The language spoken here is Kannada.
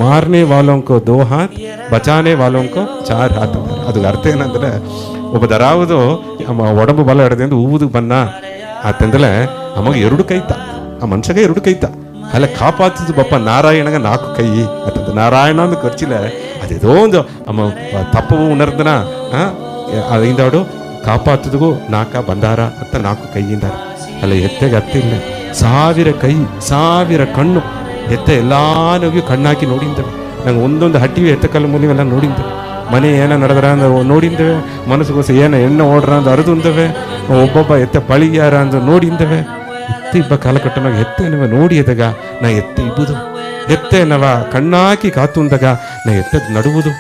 ಮಾರನೇ ವಾಲೋं को 2 हाथ ಬಚಾನೆ ವಾಲೋं को 4 हाथ. ಅದು ಅರ್ಥ ಏನಂದ್ರೆ, ಒಬ್ಬ ದರಾವುದು ಒಡಂಬು ಬಲ ಹಿಡ್ದು ಊದು ಬನ್ನ ಆತಂದ್ರೆ ಅಮಗೆ 2 ಕೈತ, ಆ ಮನುಷ್ಯಗೆ 2 ಕೈತ. ಅಲ್ಲ ಕಾಪಾತಿದ್ದು ಬಪ್ಪ ನಾರಾಯಣಗ 4 ಕೈ ಆತಂದು. ನಾರಾಯಣ ಅಂದು ಖರ್ಚಿಲ್ಲ ಅದೇದೋ ಒಂದು ಅಮ್ಮ ತಪ್ಪು ಉಣರ್ದನ ಅದಿಂದಾಡು ಕಾಪಾತದಿಗೂ 4 ಬಂದಾರ ಅಂತ 4 ಕೈಯಿಂದ. ಅಲ್ಲ ಎತ್ತೆಗೆ ಅತ್ತಿಲ್ಲ, 1000 ಕೈ 1000 ಕಣ್ಣು ಎತ್ತ ಎಲ್ಲಾನಿಗೂ ಕಣ್ಣಾಕಿ ನೋಡಿಂತವೆ. ನಂಗೆ ಒಂದೊಂದು ಹಟ್ಟಿವಿ ಎತ್ತ ಕಲ್ಲು ಮೂಲಿವೆಲ್ಲ ನೋಡಿಂತವೆ. ಮನೆ ಏನೋ ನಡೆದ್ರ ಅಂದ್ರೆ ನೋಡಿಂದವೆ, ಮನಸ್ಸುಗೋಸ ಏನೋ ಎಣ್ಣೆ ಓಡ್ರ ಅಂತ ಅರಿದುಂದವೆ, ಒಬ್ಬೊಬ್ಬ ಎತ್ತ ಪಳಿಗ್ಯಾರ ಅಂತ ನೋಡಿಂದವೆ. ಎತ್ತ ಇಬ್ಬ ಕಾಲಕಟ್ಟನಾಗ ಎತ್ತೇನವ ನೋಡಿಯದಾಗ ನಾ ಎತ್ತ ಇಬ್ಬುದು, ಎತ್ತೇನವ ಕಣ್ಣಾಕಿ ಕಾತುಂದಾಗ ನಾ ಎತ್ತದ ನಡುವುದು.